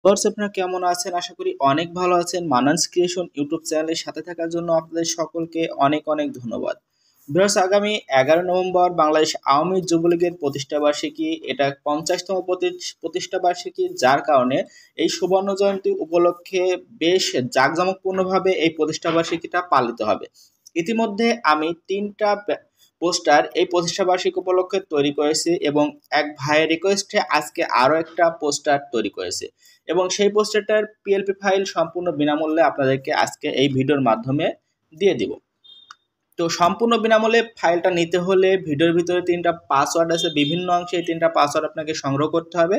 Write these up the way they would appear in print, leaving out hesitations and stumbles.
Viewers আপনারা কেমন আছেন? আশা করি অনেক ভালো আছেন। মানান্স ক্রিয়েশন ইউটিউব চ্যানেলের সাথে থাকার জন্য আপনাদের সকলকে অনেক অনেক ধন্যবাদ। ভিউয়ার্স আগামী 11 নভেম্বর বাংলাদেশ আওয়ামী যুবলীগের প্রতিষ্ঠা বার্ষিকী, এটা 50তম প্রতিষ্ঠা বার্ষিকী, যার কারণে এই সুবর্ণ জয়ন্তী উপলক্ষে বেশ জাঁকজমকপূর্ণভাবে এই প্রতিষ্ঠা বার্ষিকীটা পালিত হবে। ইতিমধ্যে আমি 3টা পোস্টার এই প্রতিষ্ঠা বার্ষিকী উপলক্ষে তৈরি করেছি এবং এক ভাইয়ের রিকোয়েস্টে আজকে আরও একটা পোস্টার তৈরি করেছি এবং সেই পোস্টারটার পিএলপি ফাইল সম্পূর্ণ বিনামূল্যে আপনাদেরকে আজকে এই ভিডিওর মাধ্যমে দিয়ে দিব। তো সম্পূর্ণ বিনামূল্যে ফাইলটা নিতে হলে ভিডিওর ভিতরে 3টা পাসওয়ার্ড আছে, বিভিন্ন অংশে এই 3টা পাসওয়ার্ড আপনাকে সংগ্রহ করতে হবে।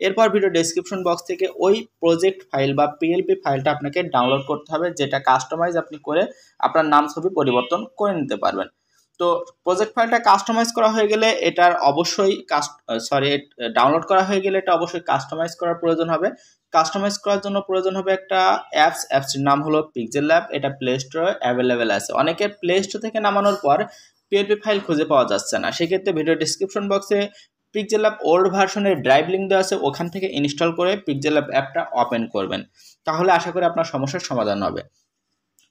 এরপর ভিডিও ডেসক্রিপশন বক্স থেকে ওই প্রজেক্ট ফাইল বা পিএলপি ফাইলটা আপনাকে ডাউনলোড করতে হবে, যেটা কাস্টমাইজ আপনি করে আপনার নাম ছবি পরিবর্তন করে নিতে পারবেন। তো প্রজেক্ট ফাইলটা কাস্টমাইজ করা হয়ে গেলে এটার অবশ্যই ডাউনলোড করা হয়ে গেলে এটা অবশ্যই কাস্টমাইজ করার প্রয়োজন হবে। কাস্টমাইজ করার জন্য প্রয়োজন হবে একটা অ্যাপসটির নাম হলো পিক্সেল ল্যাব। এটা প্লে স্টোরে অ্যাভেলেবেল আছে। অনেকের প্লে স্টোর থেকে নামানোর পর পিএলপি ফাইল খুঁজে পাওয়া যাচ্ছে না, সেক্ষেত্রে ভিডিও ডিসক্রিপশন বক্সে পিক্সেল ল্যাব ওল্ড ভার্সনের ড্রাইভ লিঙ্ক দেওয়া আছে, ওখান থেকে ইনস্টল করে পিক্সেল ল্যাব অ্যাপটা ওপেন করবেন, তাহলে আশা করি আপনার সমস্যার সমাধান হবে।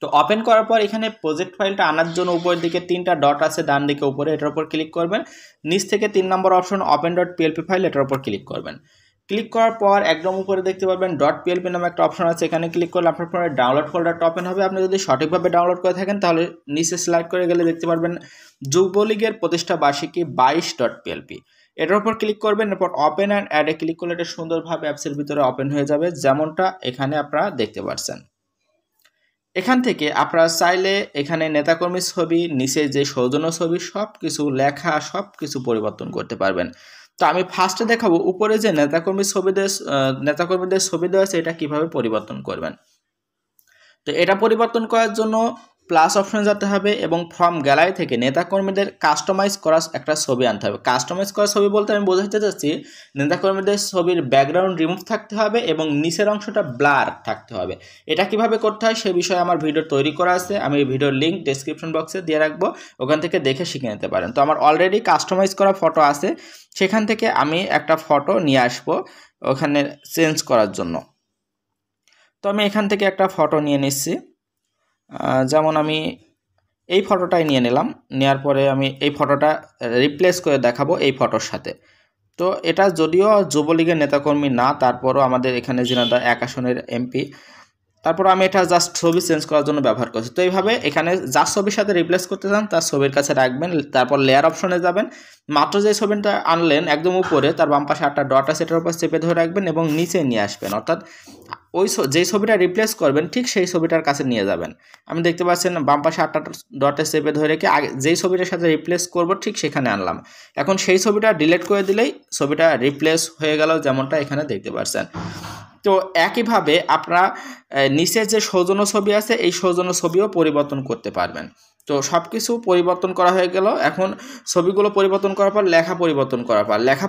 তো ওপেন করার পর এখানে প্রজেক্ট ফাইলটা আনার জন্য উপরের দিকে 3টা ডট আছে ডান দিকে উপরে, এটার উপর ক্লিক করবেন। নিচ থেকে 3 নম্বর option open dot PLP file, এটার উপর ক্লিক করবেন। ক্লিক করার পর একদম উপরে দেখতে পাবেন ডট পিএলপি নামে একটা অপশন আছে, এখানে ক্লিক করলে আপনার ফোনে ডাউনলোড ফোল্ডারটা ওপেন হবে। আপনি যদি সঠিকভাবে ডাউনলোড করে থাকেন তাহলে নিচে স্লাইড করে গেলে দেখতে পারবেন যুবলীগের প্রতিষ্ঠা বার্ষিকী 22.plp, এটার উপর ক্লিক করবেন। এরপর ওপেন অ্যান্ড অ্যাডে ক্লিক করলে এটা সুন্দরভাবে অ্যাপসের ভিতরে ওপেন হয়ে যাবে, যেমনটা এখানে আপনারা দেখতে পাচ্ছেন। এখান থেকে আপনারা চাইলে এখানে নেতাকর্মীর ছবি, নিচে যে সৌজন্য ছবি, সব কিছু লেখা সব কিছু পরিবর্তন করতে পারবেন। তো আমি ফার্স্টে দেখাবো উপরে যে নেতাকর্মীদের ছবি দেওয়া আছে এটা কিভাবে পরিবর্তন করবেন। তো এটা পরিবর্তন করার জন্য প্লাস অপশনে যেতে হবে এবং ফ্রম গ্যালারি থেকে নেতাকর্মীদের কাস্টমাইজ করা একটা ছবি আনতে হবে। কাস্টমাইজ করা ছবি বলতে আমি বোঝাতে চাচ্ছি নেতাকর্মীদের ছবির ব্যাকগ্রাউন্ড রিমুভ থাকতে হবে এবং নিচের অংশটা ব্লার থাকতে হবে। এটা কিভাবে করতে হয় সে বিষয়ে আমার ভিডিও তৈরি করা আছে, আমি এই ভিডিওর লিঙ্ক ডেসক্রিপশন বক্সে দিয়ে রাখবো, ওখান থেকে দেখে শিখে নিতে পারেন। তো আমার অলরেডি কাস্টমাইজ করা ফটো আছে, সেখান থেকে আমি একটা ফটো নিয়ে আসবো ওখানে চেঞ্জ করার জন্য। তো আমি এখান থেকে একটা ফটো নিয়ে নিচ্ছি, যেমন আমি এই ফটোটাই নিয়ে নিলাম। নেওয়ার পরে আমি এই ফটোটা রিপ্লেস করে দেখাবো এই ফটোর সাথে। তো এটা যদিও যুবলীগের নেতাকর্মী না, তারপরও আমাদের এখানে যিনারা 1 আসনের এমপি, তারপর আমি এটা জাস্ট ছবি চেঞ্জ করার জন্য ব্যবহার করছি। তো এইভাবে এখানে যার ছবির সাথে রিপ্লেস করতে চান তার ছবির কাছে রাখবেন, তারপর লেয়ার অপশনে যাবেন, মাত্র যে ছবিটা আনলেন একদম উপরে তার বাম পাশে 8টা ডট আছে, এটার উপর চেপে ধরে রাখবেন এবং নিচে নিয়ে আসবেন, অর্থাৎ ওই যেই ছবিটা রিপ্লেস করবেন ঠিক সেই ছবিটার কাছে নিয়ে যাবেন। আমি দেখতে পাচ্ছেন বাম পাশে 8টা ডটে চেপে ধরে রেখে আগে যেই ছবিটার সাথে রিপ্লেস করব ঠিক সেখানে আনলাম। এখন সেই ছবিটা ডিলিট করে দিলেই ছবিটা রিপ্লেস হয়ে গেল, যেমনটা এখানে দেখতে পাচ্ছেন। তো একইভাবে আপনারা নিচের যে সৌজন্য ছবি আছে এই সৌজন্য ছবিও পরিবর্তন করতে পারবেন। তো সব কিছু পরিবর্তন করা হয়ে গেল। এখন ছবিগুলো পরিবর্তন করার পর লেখা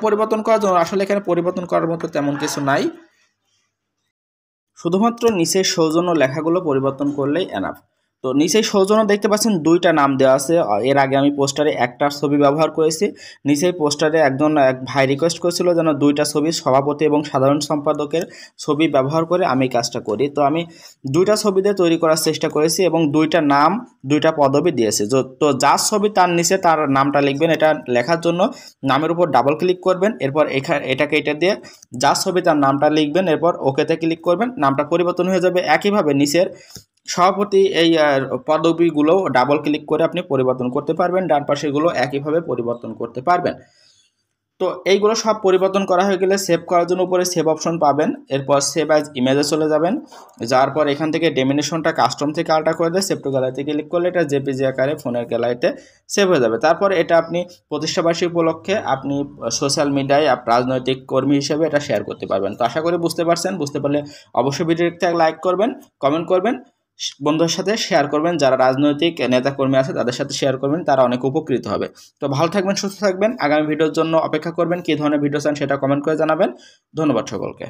পরিবর্তন করার জন্য আসলে এখানে পরিবর্তন করার মতো তেমন কিছু নাই, শুধুমাত্র নিচের সৌজন্য লেখাগুলো পরিবর্তন করলেই এনাফ। তো নিচেই সৌজন্য দেখতে পাচ্ছেন 2টা নাম দেওয়া আছে। এর আগে আমি পোস্টারে একটা ছবি ব্যবহার করেছি, নিচেই পোস্টারে এক ভাই রিকোয়েস্ট করেছিল যেন 2টা ছবি সভাপতি এবং সাধারণ সম্পাদকের ছবি ব্যবহার করে আমি কাজটা করি। তো আমি 2টা ছবি দিয়ে তৈরি করার চেষ্টা করেছি এবং 2টা নাম 2টা পদবি দিয়েছি। তো যার ছবি তার নিচে তার নামটা লিখবেন। এটা লেখার জন্য নামের উপর ডাবল ক্লিক করবেন, এরপর এটাকে এটা দিয়ে যার ছবি তার নামটা লিখবেন, এরপর ওকেতে ক্লিক করবেন, নামটা পরিবর্তন হয়ে যাবে। একইভাবে নিচের সভাপতি এই পদবিগুলো ডাবল ক্লিক করে আপনি পরিবর্তন করতে পারবেন, ডান পাশেগুলো একইভাবে পরিবর্তন করতে পারবেন। তো এইগুলো সব পরিবর্তন করা হয়ে গেলে সেভ করার জন্য উপরে সেভ অপশন পাবেন, এরপর সেভ অ্যাজ ইমেজে চলে যাবেন। যাওয়ার পর এখান থেকে ডেমিনেশনটা কাস্টম থেকে আলটা করে দিয়ে সেভ টু গ্যালারিতে ক্লিক করলে এটা জেপিজি আকারে ফোনের গ্যালারিতে সেভ হয়ে যাবে। তারপর এটা আপনি প্রতিষ্ঠাবার্ষিকী উপলক্ষে আপনি সোশ্যাল মিডিয়ায় রাজনৈতিক কর্মী হিসেবে এটা শেয়ার করতে পারবেন। তো আশা করি বুঝতে পারছেন, বুঝতে পারলে অবশ্যই ভিডিওতে লাইক করবেন, কমেন্ট করবেন, বন্ধুদের সাথে শেয়ার করবেন, যারা রাজনৈতিক নেতাকর্মী আছে তাদের সাথে শেয়ার করবেন, তারা অনেক উপকৃত হবে। তো ভালো থাকবেন, সুস্থ থাকবেন, আগামী ভিডিওর জন্য অপেক্ষা করবেন। কী ধরনের ভিডিও চান সেটা কমেন্ট করে জানাবেন। ধন্যবাদ সকলকে।